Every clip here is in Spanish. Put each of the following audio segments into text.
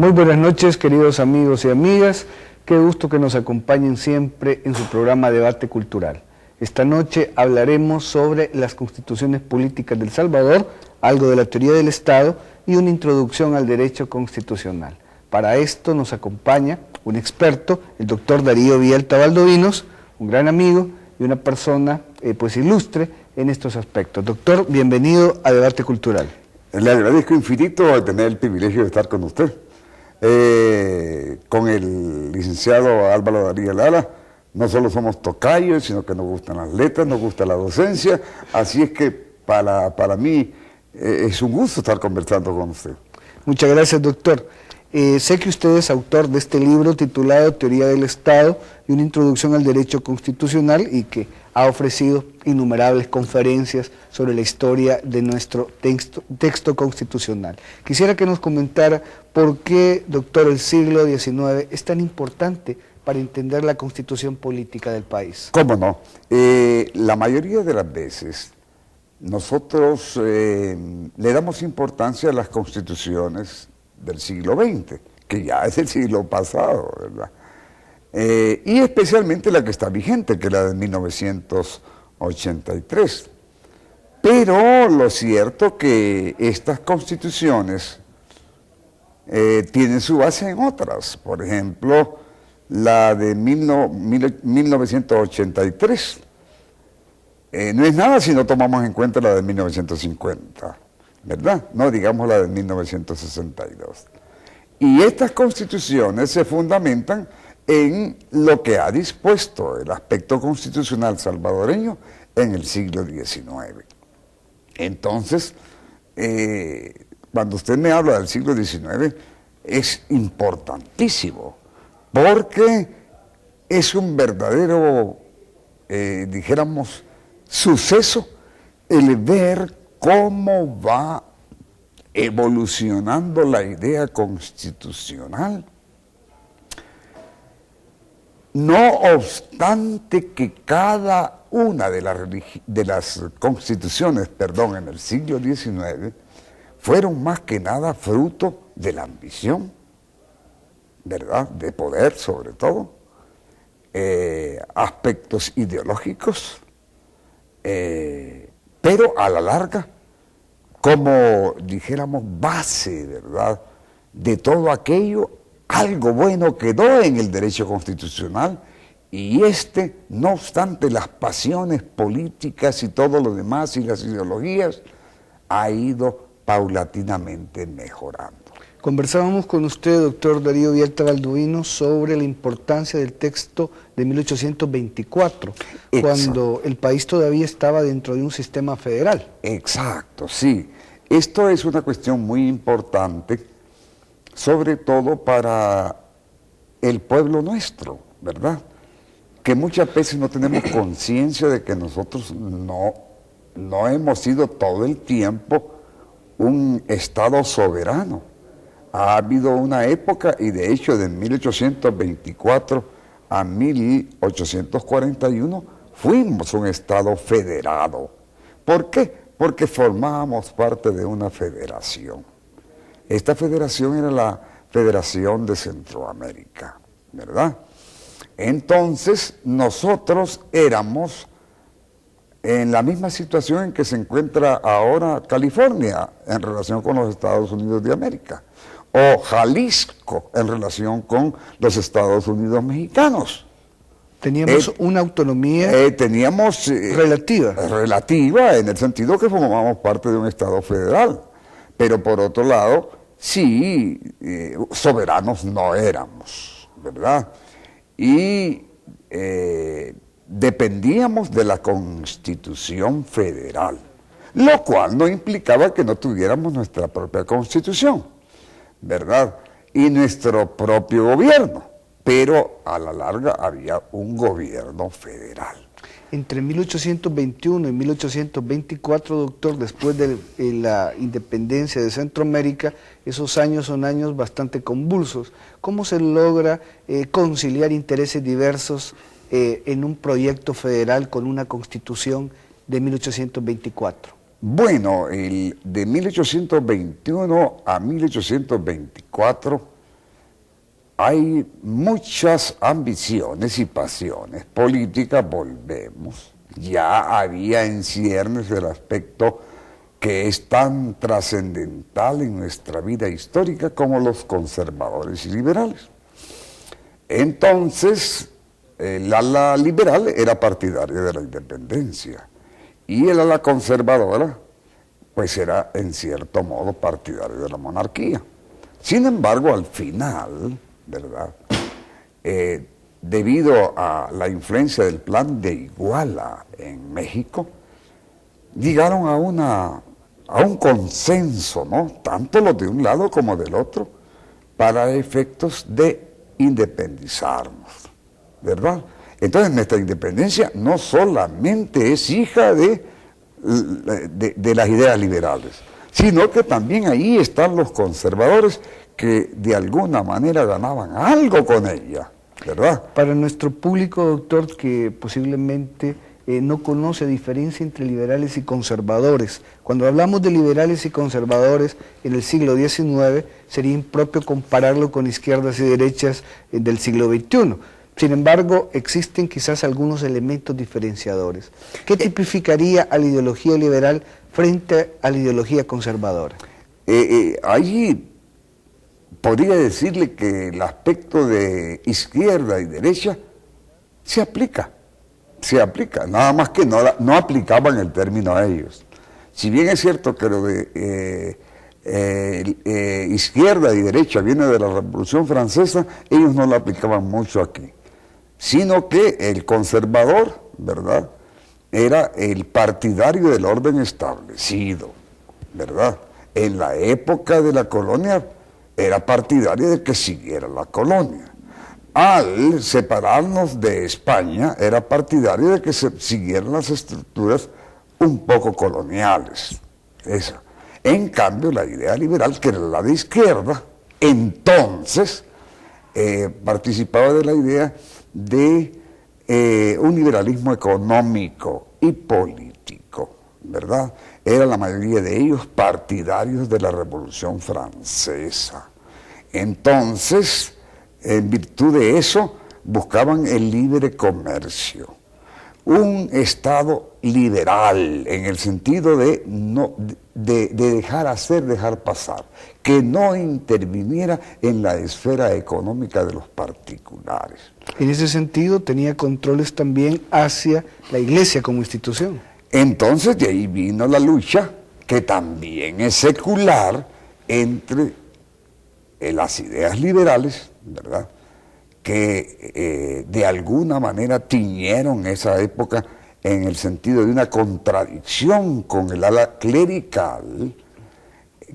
Muy buenas noches, queridos amigos y amigas. Qué gusto que nos acompañen siempre en su programa Debate Cultural. Esta noche hablaremos sobre las constituciones políticas de El Salvador, algo de la teoría del Estado y una introducción al derecho constitucional. Para esto nos acompaña un experto, el doctor Darío Villalta Valdovinos, un gran amigo y una persona pues ilustre en estos aspectos. Doctor, bienvenido a Debate Cultural. Le agradezco infinito tener el privilegio de estar con usted. Con el licenciado Álvaro Darío Lara, no solo somos tocayos, sino que nos gustan las letras, nos gusta la docencia, así es que para mí es un gusto estar conversando con usted. Muchas gracias, doctor. Sé que usted es autor de este libro titulado Teoría del Estado y una introducción al derecho constitucional y que ha ofrecido innumerables conferencias sobre la historia de nuestro texto constitucional. Quisiera que nos comentara por qué, doctor, el siglo XIX es tan importante para entender la constitución política del país. ¿Cómo no? La mayoría de las veces nosotros le damos importancia a las constituciones del siglo XX, que ya es el siglo pasado, ¿verdad? Y especialmente la que está vigente, que es la de 1983. Pero lo cierto que estas constituciones tienen su base en otras. Por ejemplo, la de 1983 no es nada si no tomamos en cuenta la de 1950, ¿verdad? No digamos la de 1962. Y estas constituciones se fundamentan en lo que ha dispuesto el aspecto constitucional salvadoreño en el siglo XIX. Entonces, cuando usted me habla del siglo XIX, es importantísimo, porque es un verdadero, dijéramos, suceso el ver cómo va evolucionando la idea constitucional. No obstante que cada una de las constituciones, en el siglo XIX, fueron más que nada fruto de la ambición, ¿verdad?, de poder sobre todo, aspectos ideológicos, pero a la larga, como dijéramos, base, ¿verdad?, de todo aquello. Algo bueno quedó en el derecho constitucional y no obstante las pasiones políticas y todo lo demás y las ideologías, ha ido paulatinamente mejorando. Conversábamos con usted, doctor Darío Villalta Valdovinos, sobre la importancia del texto de 1824, exacto, cuando el país todavía estaba dentro de un sistema federal. Exacto, sí. Esto es una cuestión muy importante, sobre todo para el pueblo nuestro, ¿verdad? Que muchas veces no tenemos conciencia de que nosotros no hemos sido todo el tiempo un Estado soberano. Ha habido una época, y de hecho de 1824 a 1841 fuimos un Estado federado. ¿Por qué? Porque formábamos parte de una federación. Esta federación era la Federación de Centroamérica, ¿verdad? Entonces, nosotros éramos en la misma situación en que se encuentra ahora California en relación con los Estados Unidos de América, o Jalisco en relación con los Estados Unidos mexicanos. Teníamos una autonomía relativa en el sentido que formábamos parte de un Estado federal, pero por otro lado, sí, soberanos no éramos, ¿verdad? Y dependíamos de la Constitución Federal, lo cual no implicaba que no tuviéramos nuestra propia Constitución, ¿verdad? Y nuestro propio gobierno, pero a la larga había un gobierno federal. Entre 1821 y 1824, doctor, después de la independencia de Centroamérica, esos años son años bastante convulsos. ¿Cómo se logra conciliar intereses diversos en un proyecto federal con una constitución de 1824? Bueno, de 1821 a 1824 hay muchas ambiciones y pasiones políticas, volvemos. Ya había en ciernes el aspecto que es tan trascendental en nuestra vida histórica como los conservadores y liberales. Entonces, el ala liberal era partidario de la independencia y el ala conservadora, pues era en cierto modo partidario de la monarquía. Sin embargo, al final, ¿verdad?, debido a la influencia del Plan de Iguala en México, llegaron a un consenso, ¿no?, tanto los de un lado como del otro, para efectos de independizarnos, ¿verdad? Entonces nuestra independencia no solamente es hija de las ideas liberales, sino que también ahí están los conservadores que de alguna manera ganaban algo con ella, ¿verdad? Para nuestro público, doctor, que posiblemente no conoce diferencia entre liberales y conservadores, cuando hablamos de liberales y conservadores en el siglo XIX, sería impropio compararlo con izquierdas y derechas del siglo XXI. Sin embargo, existen quizás algunos elementos diferenciadores. ¿Qué tipificaría a la ideología liberal frente a la ideología conservadora? Allí podría decirle que el aspecto de izquierda y derecha se aplica, nada más que no aplicaban el término a ellos. Si bien es cierto que lo de izquierda y derecha viene de la Revolución Francesa, ellos no lo aplicaban mucho aquí, sino que el conservador, ¿verdad?, era el partidario del orden establecido, ¿verdad? En la época de la colonia era partidario de que siguiera la colonia. Al separarnos de España, era partidario de que se siguieran las estructuras un poco coloniales. Esa. En cambio, la idea liberal, que era la de izquierda, entonces participaba de la idea de un liberalismo económico y político, ¿verdad? Era la mayoría de ellos partidarios de la Revolución Francesa. Entonces, en virtud de eso, buscaban el libre comercio. Un Estado liberal, en el sentido de dejar hacer, dejar pasar, que no interviniera en la esfera económica de los particulares. En ese sentido, tenía controles también hacia la Iglesia como institución. Entonces, de ahí vino la lucha, que también es secular, entre las ideas liberales, ¿verdad?, que de alguna manera tiñeron esa época en el sentido de una contradicción con el ala clerical,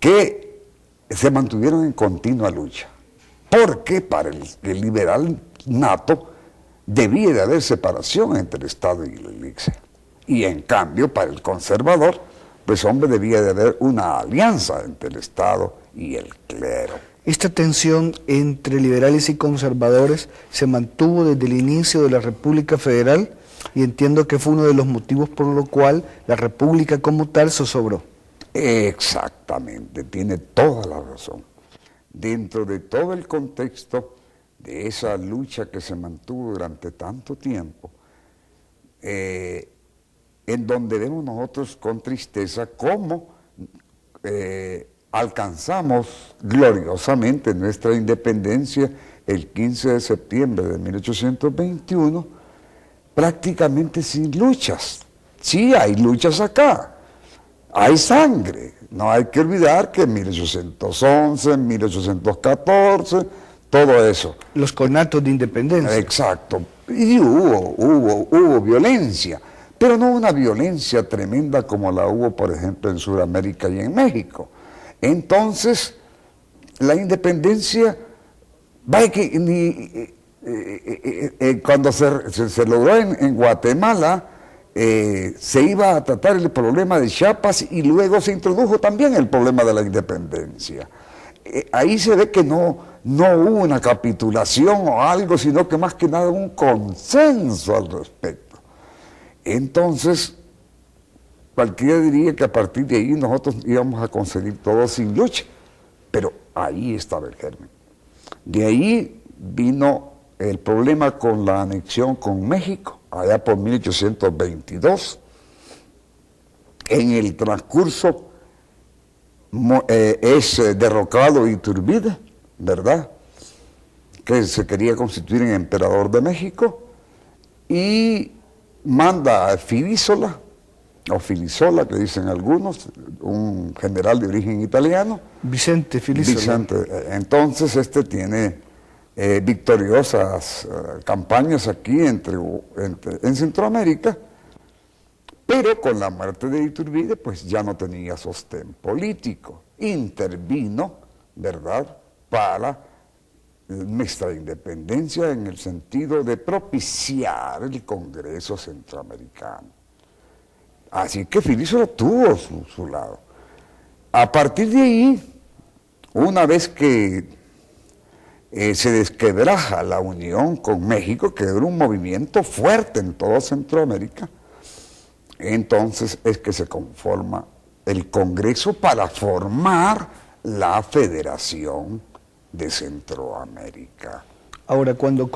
que se mantuvieron en continua lucha. Porque para el liberal nato debía de haber separación entre el Estado y la Iglesia. Y en cambio, para el conservador, pues hombre, debía de haber una alianza entre el Estado y el clero. Esta tensión entre liberales y conservadores se mantuvo desde el inicio de la República Federal y entiendo que fue uno de los motivos por lo cual la República como tal zozobró. Exactamente, tiene toda la razón. Dentro de todo el contexto de esa lucha que se mantuvo durante tanto tiempo, en donde vemos nosotros con tristeza cómo alcanzamos gloriosamente nuestra independencia el 15 de septiembre de 1821, prácticamente sin luchas. Sí, hay luchas acá, hay sangre. No hay que olvidar que en 1811, en 1814, todo eso. Los conatos de independencia. Exacto. Y hubo violencia, pero no una violencia tremenda como la hubo, por ejemplo, en Sudamérica y en México. Entonces, la independencia, cuando se logró en Guatemala, se iba a tratar el problema de Chiapas y luego se introdujo también el problema de la independencia. Ahí se ve que no hubo una capitulación o algo, sino que más que nada un consenso al respecto. Entonces, cualquiera diría que a partir de ahí nosotros íbamos a conseguir todo sin lucha, pero ahí estaba el germen. De ahí vino el problema con la anexión con México, allá por 1822. En el transcurso es derrocado Iturbide, ¿verdad?, que se quería constituir en emperador de México, y manda a Filisola, o Filisola, que dicen algunos, un general de origen italiano. Vicente Filisola. Entonces este tiene victoriosas campañas aquí en Centroamérica, pero con la muerte de Iturbide pues ya no tenía sostén político. Intervino, ¿verdad?, para nuestra independencia en el sentido de propiciar el Congreso Centroamericano. Así que Filisola tuvo su lado. A partir de ahí, una vez que se desquebraja la unión con México, que era un movimiento fuerte en toda Centroamérica, entonces es que se conforma el Congreso para formar la Federación de Centroamérica. Ahora, cuando